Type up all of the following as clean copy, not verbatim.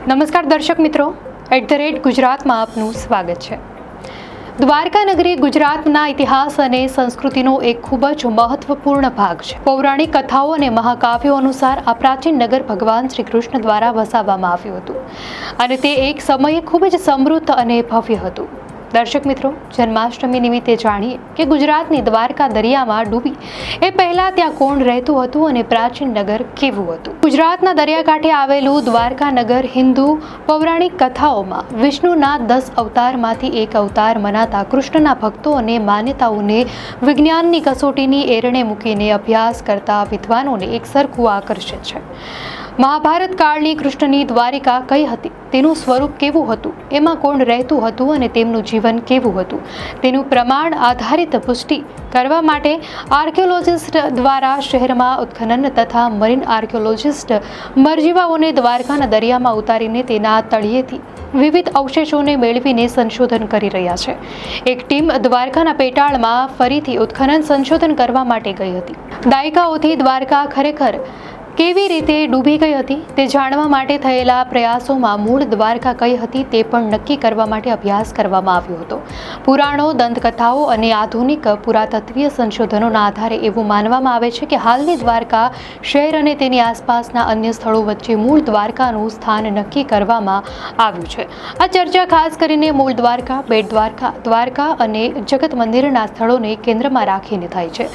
નમસ્કાર દર્શક મિત્રો, @ગુજરાતમાં આપનું સ્વાગત છે। દ્વારકા નગરી ગુજરાતના ઇતિહાસ અને સંસ્કૃતિનો એક ખૂબ જ મહત્વપૂર્ણ ભાગ છે। પૌરાણિક કથાઓ અને મહાકાવ્યો અનુસાર આ પ્રાચીન નગર ભગવાન શ્રી કૃષ્ણ દ્વારા વસાવવામાં આવ્યું હતું અને તે એક સમયે ખૂબ જ સમૃદ્ધ અને ભવ્ય હતું। દર્શક મિત્રો, જન્માષ્ટમી નિમિત્તે જાણીએ કે ગુજરાતની દ્વારકા દરિયામાં ડૂબી એ પહેલા ત્યાં કોણ રહેતું હતું અને પ્રાચીન નગર કેવું હતું। ગુજરાતના દરિયાકાંઠે આવેલું દ્વારકા નગર હિન્દુ પૌરાણિક કથાઓમાં વિષ્ણુના 10 અવતારમાંથી એક અવતાર મનાતા કૃષ્ણના ભક્તો અને માન્યતાઓને વિજ્ઞાનની કસોટીની એરણે મૂકીને અભ્યાસ કરતા વિદ્વાનોને એક સરખું આકર્ષે છે। મહાભારત કાળની કૃષ્ણની દ્વારિકા કઈ હતી, તેનું સ્વરૂપ કેવું હતું, એમાં કોણ રહેતું હતું અને તેમનું જીવન કેવું હતું, તેનું પ્રમાણ આધારિત પુષ્ટિ કરવા માટે આર્કિયોલોજિસ્ટ દ્વારા શહેરમાં ઉત્ખનન તથા મરીન આર્કિયોલોજિસ્ટ મરજીવાઓને દ્વારકાના દરિયામાં ઉતારીને તેના તળિયેથી વિવિધ અવશેષોને મેળવીને સંશોધન કરી રહ્યા છે। એક ટીમ દ્વારકાના પેટાળમાં ફરીથી ઉત્ખનન સંશોધન કરવા માટે ગઈ હતી। દાયકાઓથી દ્વારકા ખરેખર કેવી રીતે ડૂબી ગઈ હતી તે જાણવા માટે થયેલા પ્રયાસોમાં મૂળ દ્વારકા કઈ હતી તે પણ નક્કી કરવા માટે અભ્યાસ કરવામાં આવ્યો હતો। પુરાણો, દંતકથાઓ અને આધુનિક પુરાતત્વીય સંશોધનોના આધારે એવું માનવામાં આવે છે કે હાલની દ્વારકા શહેર અને તેની આસપાસના અન્ય સ્થળો વચ્ચે મૂળ દ્વારકાનું સ્થાન નક્કી કરવામાં આવ્યું છે। આ ચર્ચા ખાસ કરીને મૂળ દ્વારકા, બેટ દ્વારકા, દ્વારકા અને જગત મંદિરના સ્થળોને કેન્દ્રમાં રાખીને થાય છે।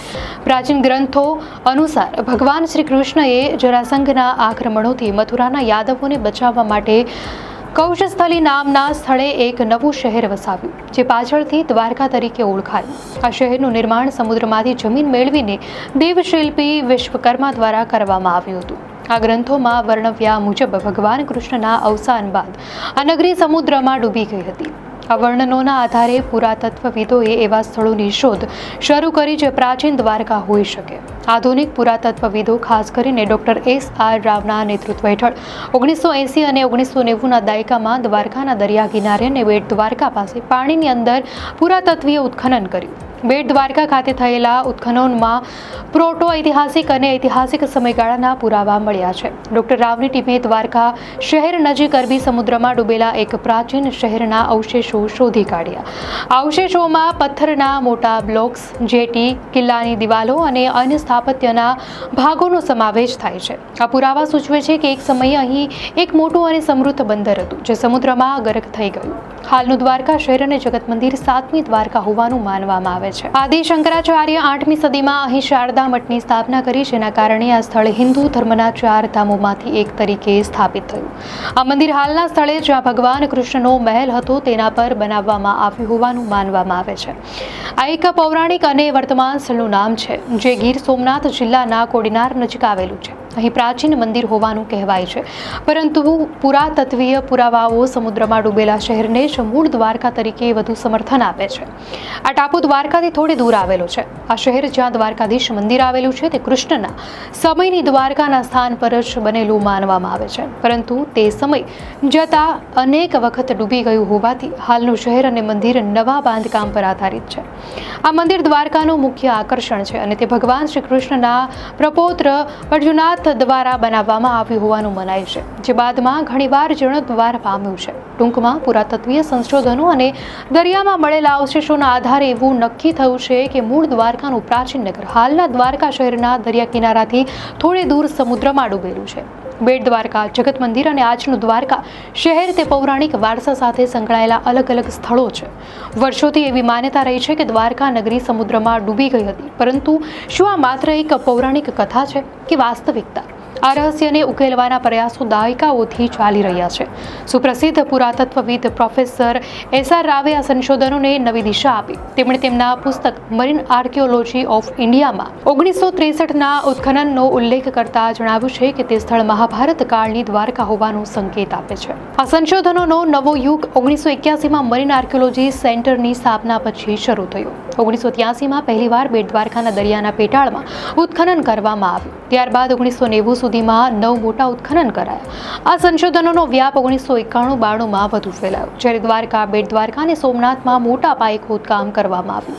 પ્રાચીન ગ્રંથો અનુસાર ભગવાન શ્રી કૃષ્ણએ જરાસંઘના આક્રમણોથી મથુરાના યાદવોને બચાવવા માટે કૌશસ્થલી નામના સ્થળે એક નવું શહેર વસાવ્યું, જે પાછળથી દ્વારકા તરીકે ઓળખાયું। આ શહેરનું નિર્માણ સમુદ્રમાંથી જમીન મેળવીને દેવશિલ્પી વિશ્વકર્મા દ્વારા કરવામાં આવ્યું હતું। આ ગ્રંથોમાં વર્ણવ્યા મુજબ ભગવાન કૃષ્ણના અવસાન બાદ આ નગરી સમુદ્રમાં ડૂબી ગઈ હતી। આ વર્ણનોના આધારે પુરાતત્વવિદોએ એવા સ્થળોની શોધ શરૂ કરી જે પ્રાચીન દ્વારકા હોઈ શકે। આધુનિક પુરાતત્વવિદો, ખાસ કરીને ડોક્ટર S.R. રાવના નેતૃત્વ હેઠળ 1980 અને 1990ના દાયકામાં દ્વારકાના દરિયા કિનારે અને બેટ દ્વારકા પાસે પાણીની અંદર પુરાતત્વીય ઉત્ખનન કર્યું। બેટ દ્વારકા ખાતે થયેલા ઉત્ખનનમાં પ્રોટો ઐતિહાસિક અને ઐતિહાસિક સમયગાળાના પુરાવા મળ્યા છે। ડોક્ટર રાવની ટીમે દ્વારકા શહેર નજીક અરબી સમુદ્રમાં ડૂબેલા એક પ્રાચીન શહેરના અવશેષો શોધી કાઢ્યા। અવશેષોમાં પથ્થરના મોટા બ્લોક્સ, જેટી, કિલ્લાની દિવાલો અને અન્ય સ્થાપત્યના ભાગોનો સમાવેશ થાય છે। આ પુરાવા સૂચવે છે કે એક સમયે અહીં એક મોટું અને સમૃદ્ધ બંદર હતું, જે સમુદ્રમાં ગરક થઈ ગયું। હાલનું દ્વારકા શહેર અને જગત મંદિર 7મી દ્વારકા હોવાનું માનવામાં આવે છે। આદિ શંકરાચાર્ય 8મી સદીમાં અહીં શારદા મઠની સ્થાપના કરી, જેના કારણે આ સ્થળ હિન્દુ ધર્મના 4 ધામોમાંથી એક તરીકે સ્થાપિત થયું। આ મંદિર હાલના સ્થળે જ્યાં ભગવાન કૃષ્ણનો મહેલ હતો તેના પર બનાવવામાં આવ્યું હોવાનું માનવામાં આવે છે। આ એક પૌરાણિક અને વર્તમાન સ્થળનું નામ છે, જે ગીર સોમનાથ જિલ્લાના કોડીનાર નજીક આવેલું છે। અહીં પ્રાચીન મંદિર હોવાનું કહેવાય છે, પરંતુ પુરાતત્વીય પુરાવાઓ સમુદ્રમાં ડૂબેલા શહેરને જ મૂળ દ્વારકા તરીકે વધુ સમર્થન આપે છે। આ ટાપુ દ્વારકાથી થોડી દૂર આવેલો છે। આ શહેર જ્યાં દ્વારકાધીશ મંદિર આવેલું છે તે કૃષ્ણના સમયની દ્વારકાના સ્થાન પર જ બનેલું માનવામાં આવે છે, પરંતુ તે સમય જતાં અનેક વખત ડૂબી ગયું હોવાથી હાલનું શહેર અને મંદિર નવા બાંધકામ પર આધારિત છે। આ મંદિર દ્વારકાનું મુખ્ય આકર્ષણ છે અને તે ભગવાન શ્રી કૃષ્ણના પ્રપૌત્ર અર્જુનાથ દ્વારા બનાવવામાં આવ્યું હોવાનું મનાય છે, જે બાદમાં ઘણીવાર જીર્ણોદ્ધાર પામ્યું છે। ટૂંકમાં પુરાતત્વીય સંશોધનો અને દરિયામાં મળેલા અવશેષોના આધારે એવું નક્કી થયું છે કે મૂળ દ્વારકાનું પ્રાચીન નગર હાલના દ્વારકા શહેરના દરિયા કિનારાથી થોડી દૂર સમુદ્રમાં ડૂબેલું છે। બેટ દ્વારકા, જગત મંદિર અને આજનું દ્વારકા શહેર તે પૌરાણિક વારસા સાથે સંકળાયેલા અલગ અલગ સ્થળો છે। વર્ષોથી એવી માન્યતા રહી છે કે દ્વારકા નગરી સમુદ્રમાં ડૂબી ગઈ હતી, પરંતુ શું આ માત્ર એક પૌરાણિક કથા છે કે વાસ્તવિકતા? આ રહસ્યને ઉકેલવાના પ્રયાસો દાયકાઓથી ચાલી રહ્યા છે। સુપ્રસિદ્ધ પુરાતત્વવિદ પ્રોફેસર S.R. રાવે આ સંશોધનોને નવી દિશા આપી। તેમણે તેમના પુસ્તક મરીન આર્કિયોલોજી ઓફ ઇન્ડિયામાં 1963ના ઉત્ખનનનો ઉલ્લેખ કરતા જણાવ્યું છે કે તે સ્થળ મહાભારત કાળની દ્વારકા હોવાનો સંકેત આપે છે। આ સંશોધનોનો નવો યુગ 1981માં મરીન આર્કિયોલોજી સેન્ટરની સ્થાપના પછી શરૂ થયો। 1983માં પહેલીવાર બેટ દ્વારકાના દરિયાના પેટાળમાં ઉત્ખનન કરવામાં આવ્યું। ત્યારબાદ 1990 સુધીમાં 9 મોટા ઉત્ખનન કરાયા। આ સંશોધનોનો વ્યાપ 1991-92માં વધુ ફેલાયો, જ્યારે દ્વારકા, બેટ દ્વારકા અને સોમનાથમાં મોટા પાયે ખોદકામ કરવામાં આવ્યું।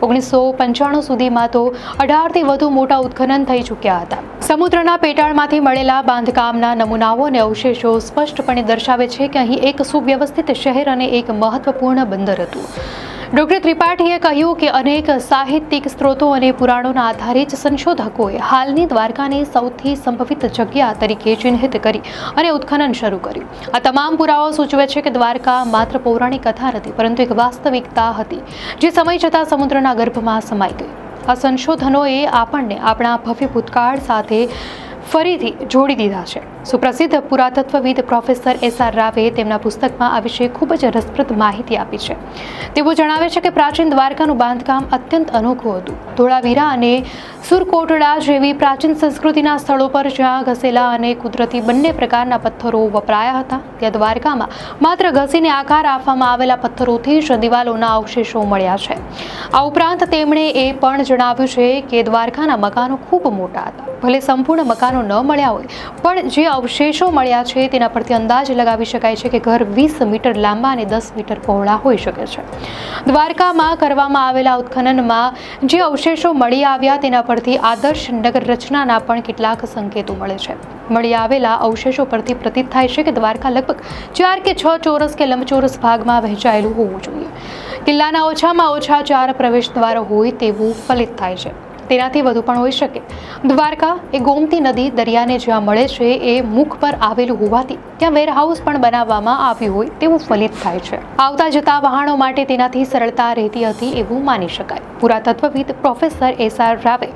1995 સુધીમાં તો 18થી વધુ મોટા ઉત્ખનન થઈ ચૂક્યા હતા। સમુદ્રના પેટાળમાંથી મળેલા બાંધકામના નમૂનાઓ અને અવશેષો સ્પષ્ટપણે દર્શાવે છે કે અહીં એક સુવ્યવસ્થિત શહેર અને એક મહત્વપૂર્ણ બંદર હતું. ડોક્ટર ત્રિપાઠીએ કહ્યું કે અનેક સાહિત્યિક સ્ત્રોતો અને પુરાણોના આધારે જ સંશોધકોએ હાલની દ્વારકાને સૌથી સંભવિત જગ્યા તરીકે ચિહ્નિત કરી અને ઉત્ખનન શરૂ કર્યું. આ તમામ પુરાવાઓ સૂચવે છે કે દ્વારકા માત્ર પૌરાણિક કથા નથી, પરંતુ એક વાસ્તવિકતા હતી જે સમય જતાં સમુદ્રના ગર્ભમાં સમાઈ ગઈ. આ સંશોધનોએ આપણને આપણા ભવ્ય ભૂતકાળ સાથે ફરીથી જોડી દીધા છે. સુપ્રસિદ્ધ પુરાતત્વવિદ પ્રોફેસર એસ.આર. રાવે તેમના પુસ્તકમાં આ વિશે ખૂબ જ રસપ્રદ માહિતી આપી છે. તેઓ જણાવે છે કે પ્રાચીન દ્વારકાનું બાંધકામ અત્યંત અનોખું હતું. ધોળાવીરા અને સુરકોટડા જેવી પ્રાચીન સંસ્કૃતિના સ્થળો પર જ્યાં ઘસેલા અને કુદરતી બંને પ્રકારના પથ્થરો વપરાયા હતા, ત્યાં દ્વારકામાં માત્ર ઘસીને આકાર આપવામાં આવેલા પથ્થરોથી જ દિવાલોના અવશેષો મળ્યા છે. આ ઉપરાંત તેમણે એ પણ જણાવ્યું છે કે દ્વારકાના મકાનો ખૂબ મોટા હતા. ભલે સંપૂર્ણ મકાનો ન મળ્યા હોય, પણ જે અવશેષો મળ્યા છે તેના પરથી અંદાજ લગાવી શકાય છે કે ઘર 20 મીટર લાંબા અને 10 મીટર પહોળા હોઈ શકે છે. દ્વારકામાં કરવામાં આવેલા ઉત્ખનનમાં જે અવશેષો મળી આવ્યા તેના પરથી આદર્શ નગર રચનાના પણ કેટલાક સંકેતો મળે છે. મળી આવેલા અવશેષો પરથી પ્રતીત થાય છે કે દ્વારકા લગભગ 4 કે 6 ચોરસ કે લંબચોરસ ભાગમાં વહેંચાયેલું હોવું જોઈએ. કિલ્લાના ઓછામાં ઓછા 4 પ્રવેશ દ્વારો હોય તેવું ફલિત થાય છે. તેનાથી વધુ પણ હોઈ શકે. દ્વારકા એ ગોમતી નદી દરિયાને જ્યાં મળે છે એ મુખ પર આવેલું હોવાથી ત્યાં વેરહાઉસ પણ બનાવવામાં આવ્યું હોય તેવું ફલિત થાય છે. આવતા જતા વહાણો માટે તેનાથી સરળતા રહેતી હતી એવું માની શકાય. પુરાતત્વવિદ પ્રોફેસર એસ.આર. રાવે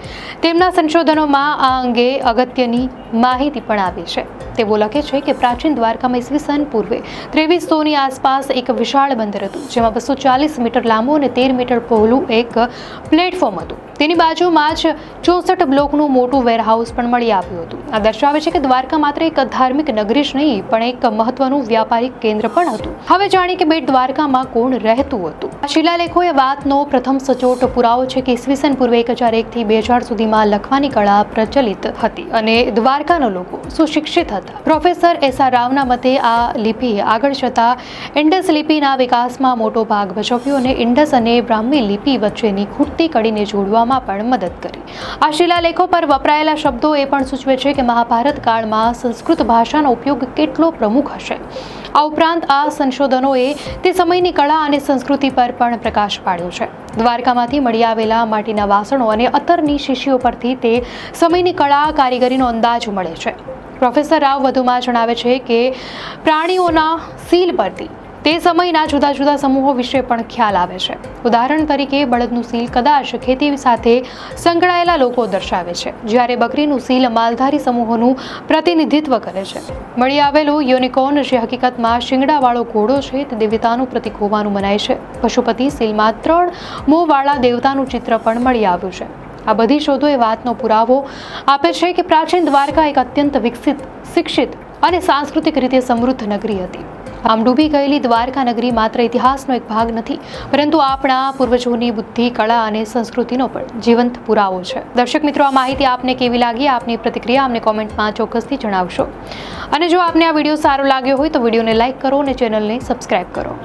તેમના સંશોધનોમાં આ અંગે અગત્યની માહિતી પણ આપી છે. તેઓ લખે છે કે પ્રાચીન દ્વારકામાં ઈસવીસન પૂર્વે 2300ની આસપાસ એક વિશાળ બંદર હતું, જેમાં 240 મીટર લાંબુ અને 13 મીટર પહોળું એક પ્લેટફોર્મ હતું. તેની બાજુમાં જ 64 બ્લોકનું મોટું વેરહાઉસ પણ મળી આવ્યું હતું. આ દર્શાવે છે કે દ્વારકા માત્ર એક ધાર્મિક નગરી જ નહીં, પણ એક મહત્વનું વ્યાપારિક કેન્દ્ર પણ હતું. હવે જાણીએ કે બેટ દ્વારકામાં કોણ રહેતું હતું. આ શિલાલેખો એ વાતનો પ્રથમ સચોટ પુરાવો છે કે ઈસવીસન પૂર્વે 1001 થી 2000 સુધીમાં લખવાની કળા પ્રચલિત હતી અને દ્વારકાના લોકો સુશિક્ષિત હતા. પ્રોફેસર એસ.આર. રાવના મતે આ લિપિએ આગળ જતા ઇન્ડસ લિપિના વિકાસમાં મોટો ભાગ ભજવ્યો અને ઇન્ડસ અને બ્રાહ્મી લિપિ વચ્ચેની ખૂટતી કડીને જોડવામાં પણ મદદ કરી. આ શિલાલેખો પર વપરાયેલા શબ્દો એ પણ સૂચવે છે કે મહાભારત કાળમાં સંસ્કૃત ભાષાનો ઉપયોગ કેટલો પ્રમુખ હશે. આ ઉપરાંત આ સંશોધનોએ તે સમયની કળા અને સંસ્કૃતિ પર પણ પ્રકાશ પાડ્યો છે. દ્વારકામાંથી મળી આવેલા માટીના વાસણો અને અત્તરની શીશીઓ પરથી તે સમયની કળા કારીગરીનો અંદાજ મળે છે. પ્રોફેસર રાવ વધુમાં જણાવે છે કે પ્રાણીઓના સીલ પરથી તે સમયના જુદા જુદા સમૂહો વિશે પણ ખ્યાલ આવે છે. ઉદાહરણ તરીકે બળદનું સીલ કદાચ ખેતી સાથે સંકળાયેલા લોકો દર્શાવે છે, જ્યારે બકરીનું સીલ માલધારી સમૂહોનું પ્રતિનિધિત્વ કરે છે. મળી આવેલું યુનિકોર્ન, જે હકીકતમાં શિંગડાવાળો ઘોડો છે, તે દેવતાનું પ્રતીક હોવાનું મનાય છે. પશુપતિ સીલમાં 3 મોંવાળા દેવતાનું ચિત્ર પણ મળી આવ્યું છે. આ બધી શોધો એ વાતનો પુરાવો આપે છે કે પ્રાચીન દ્વારકા એક અત્યંત વિકસિત, શિક્ષિત અને સાંસ્કૃતિક રીતે સમૃદ્ધ નગરી હતી. આમ ડૂબી ગયેલી દ્વારકા નગરી માત્ર ઇતિહાસનો એક ભાગ નથી, પરંતુ આપણા પૂર્વજોની બુદ્ધિ, કળા અને સંસ્કૃતિનો પણ જીવંત પુરાવો છે. દર્શક મિત્રો, આ માહિતી આપને કેવી લાગી? આપની પ્રતિક્રિયા અમને કોમેન્ટમાં ચોક્કસથી જણાવશો. અને જો આપને આ વિડીયો સારો લાગ્યો હોય તો વિડીયોને લાઇક કરો અને ચેનલને સબસ્ક્રાઇબ કરો.